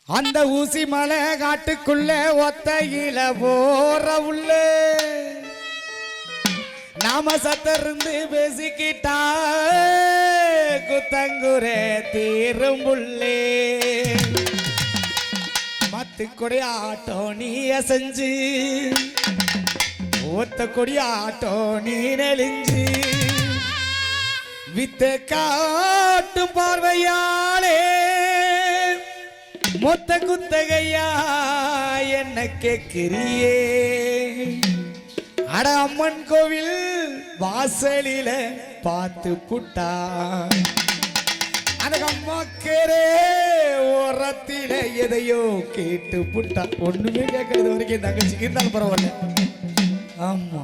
அந்த ஊசி மலை காட்டுக்குள்ள ஒத்தையில போற உள்ள நாம சத்தருந்து பேசிக்கிட்டா குத்தங்குரே தீரும் புள்ளே மத்து கொடி ஆட்டோ நீ அசைஞ்சு ஒத்த கொடி ஆட்டோ நீ நெளிஞ்சு வித்த காட்டும் பார்வையாளே மொத்த குத்தகையா என்ன கேட்கிறியே அட அம்மன் கோவில் வாசலில பார்த்து புட்டா அந்த அம்மாக்கரே ஓரத்தில எதையோ கேட்டு புட்டா ஒண்ணுமே கேட்கறது வரைக்கும் தங்கச்சிக்கு இருந்தாலும் பரவாயில்ல. ஆமா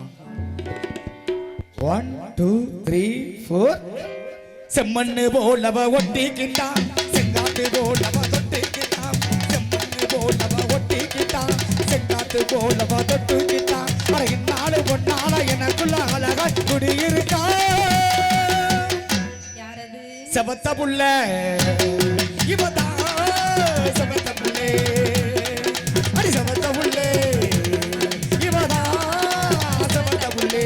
1 2 3 4 செம்மண்ணு போலவ ஒட்டிக்கிட்டா செங்காத்து போலவ தொட்டிக்கிட்டா செம்மண்ணு போலவ ஒட்டிக்கிட்டா செங்காத்து போலவ தொட்டுக்கிட்டா அரையினால பொன்னால எனக்குள்ள அழகா குடியிருக்கா செவத்த புள்ள இவதான் செவத்த புள்ளே அடி செவத்த புள்ளே இவதான் செவத்த புள்ளே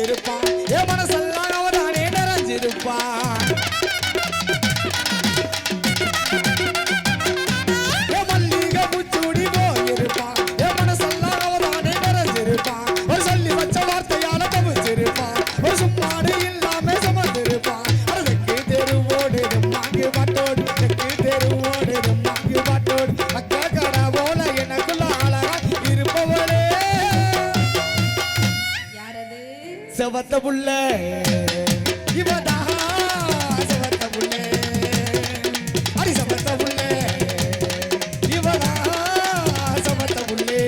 இருப்பான் என் மனசெல்லாம் அவதானே நிறைஞ்சிருப்பான் என் மல்லிகை பூச்சூடி போயிருப்பான் என் மனசெல்லாம் அவதானே நிறைஞ்சிருப்பான் ஒரு சொல்லி வச்ச வார்த்தையால தவிச்சிருப்பான் ஒரு சும்மாடு இல்லாம சமர்ந்திருப்பான் அதுக்கு தெருவோடு மாங்கு பாட்டோடு தெற்கு தெருவோடு மாங்கு பாட்டோடு அக்கா கடா போல எனக்குள்ள அழகா இருப்பவளே செவத்த புள்ள இவதா செவத்த புள்ள அடி செவத்த புள்ள இவதா செவத்த புள்ளே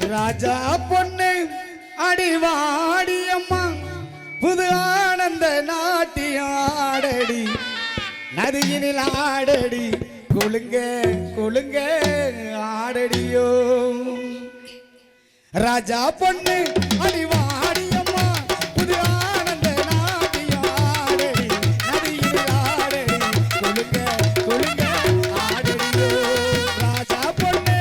ராஜா பொண்ணு அடிவாடி அம்மா புது ஆனந்த நாட்டியம் ஆடடி நதியினில் ஆடடி கொழுங்க கொழுங்க ஆடடியோ ராஜா பொண்ணு அடிவாடி அம்மா புது ஆனந்த நாட்டியம் ஆடடி நதியினில் ஆடடி கொழுங்க கொழுங்க ஆடடியோ ராஜா பொண்ணு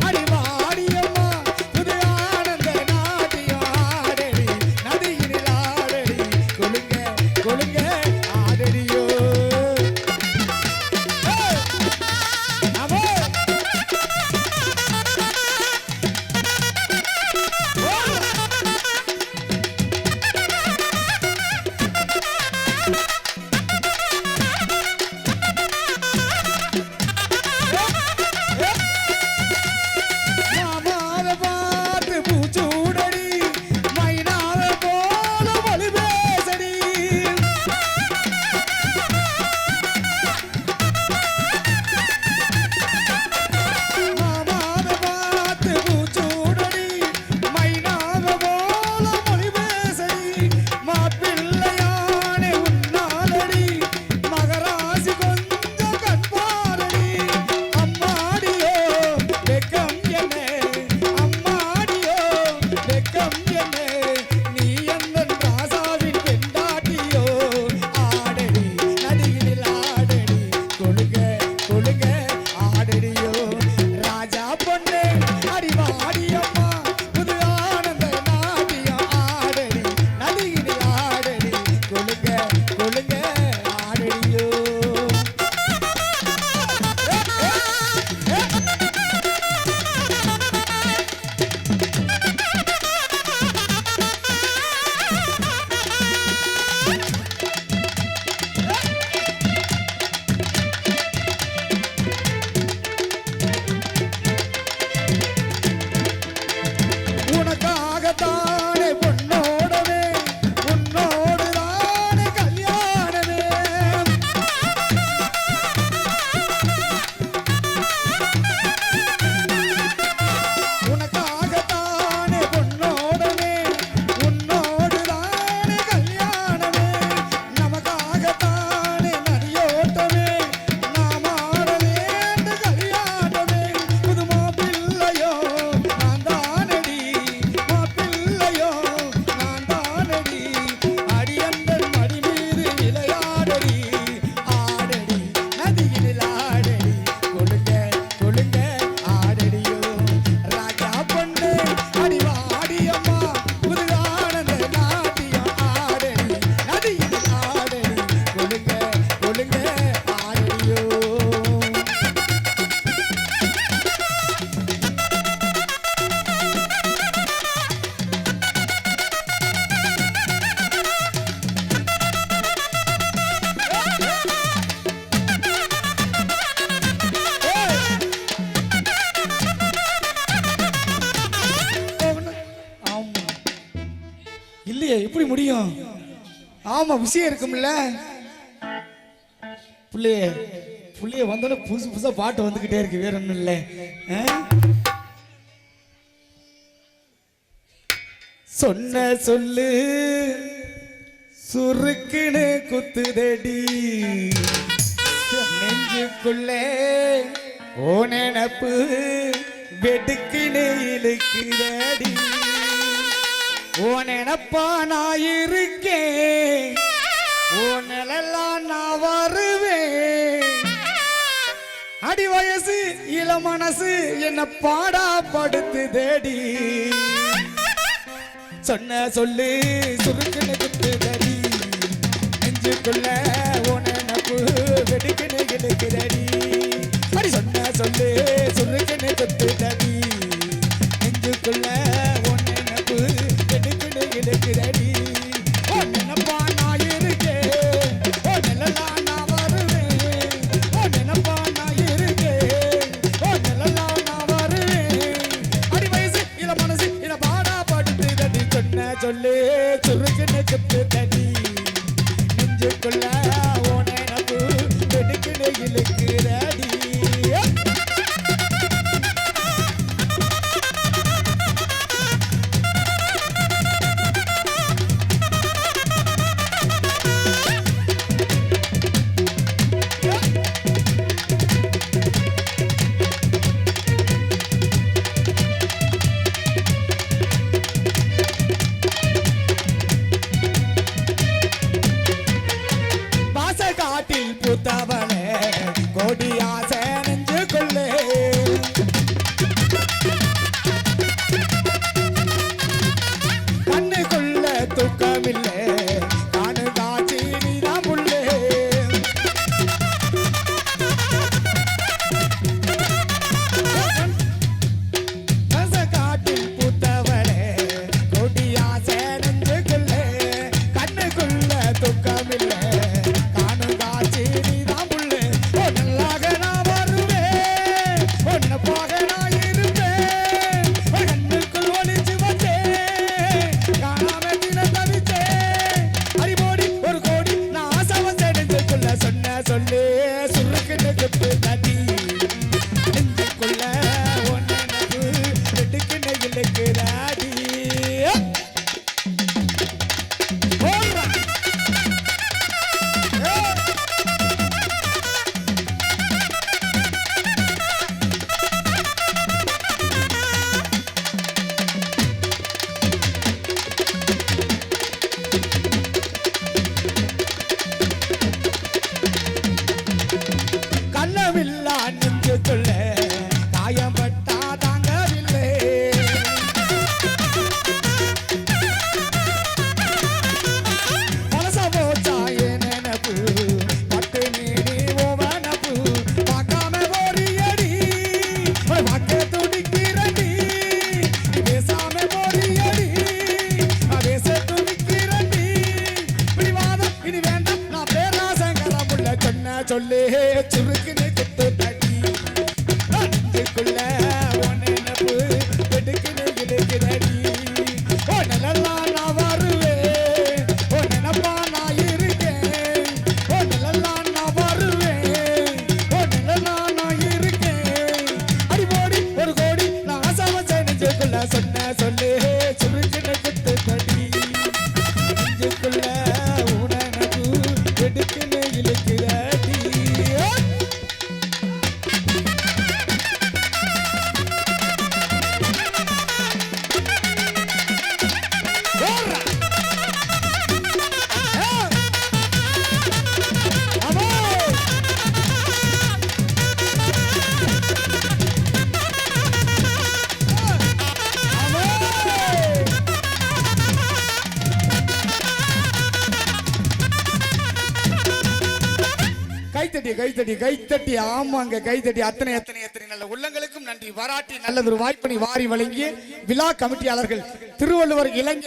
அடிவாடி அம்மா புது ஆனந்த நாட்டியம் ஆடடி நதியினில் ஆடடி கொழுங்க கொழுங்க ஆடடியோ சொல்லுங்க ஆடியோ. இல்லையே எப்படி முடியும்? ஆமா விஷயம் இருக்கும்ல. புள்ளைய புள்ளைய வந்தோட புதுசு புதுசா பாட்டு வந்துகிட்டே இருக்கு, வேற ஒண்ணும் இல்ல. சொன்ன சொல்லு சுருக்குன்னு குத்துதடி நெஞ்சுக்குள்ளே ஓ நினப்பு வெடுக்குன்னு இழுக்குதடி. ஓ நினப்பா நான் இருக்கேன், ஓ நிழலாம் நான் வருவேன். அடி வயசு இள மனசு என்ன பாடா படுத்துதடி. சொன்ன சொல்லு சுருக்குன்னு குத்துதடி நெஞ்சுக்குள்ள ஓ நினப்பு வெடுக்குன்னு இழுக்குதடி. அடி சொன்ன சொல்லு சுருக்குன்னு குத்துதடி நெஞ்சுக்குள்ள ஓ நினப்பு வெடுக்குன்னு இழுக்குதடி. ஓ நினப்பா நான் இருக்கேன், ஓ நிழலாம் நான் வருவேன். ஓ நினப்பா நான் இருக்கேன், ஓ நிழலாம் நான் வருவேன். அடி வயசு இள மனசு இள பாடா படுத்துதடி. சொன்ன சொல்லு சுருக்குன்னு குத்துதடி நெஞ்சுக்குள்ள ஓ நினப்பு வெடுக்குன்னு இழுக்குதடி. காட்டில் பூத்தவளே கோடி ஆசை நெஞ்சுக்குள்ளே. கண்ணுக்குள்ள தூக்கமில்லை காணு காட்சி நீதான் புள்ளே. காட்டில் பூத்தவளே கோடி ஆசை நெஞ்சுக்குள்ளே. கண்ணுக்குள்ள தூக்கமில்லை சொல்லு சுருக்குன்னு குத்துதடி நெஞ்சுக்குள்ள ஓ நினப்பு வெடுக்குன்னு இழுக்குதடி. கண்ணமில்லா நெஞ்சுக்குள்ள காயப்பட்டா தாங்கவில்லை. மனச போச்சா என் நினப்பு பட்டு நீடி ஓவனப்பு. பார்க்காம போறியடி பார்க்க துடிக்கிறடி, பேசாம போறியடி பேச துடிக்கிறடி. பிடிவாதம் இனி வேண்டாம் நான் பேராசங்கரம் உள்ள. சொன்ன சொல்லு சுருக்குன்னு குத்துதடி நெஞ்சுக்குள்ள ஓ நினப்பு வெடுக்குன்னு இழுக்குதடி. ஓ நிழலாம் நான் வருவேன், ஓ நினப்பா நான் இருக்கேன். ஓ நிழலாம் நான் வருவேன், ஓ நிழலாம் நான் இருக்கேன். அடி போடி ஒரு கோடி நான் ஆசை வச்ச நெஞ்சுக்குள்ள. சொன்ன சொல்லு சுருக்குன்னு குத்துதடி நெஞ்சுக்குள்ள ஓ நினப்பு வெடுக்குன்னு இழுக்குதடி. கைத்தட்டி ஆமாங்க கைத்தட்டி அத்தனை எத்தனை எத்தனை நல்ல உள்ளங்களுக்கும் நன்றி பாராட்டி நல்லதொரு வாய்ப்பினை வாரி வழங்கிய விழா கமிட்டியாளர்கள் திருவள்ளுவர் இளைஞர்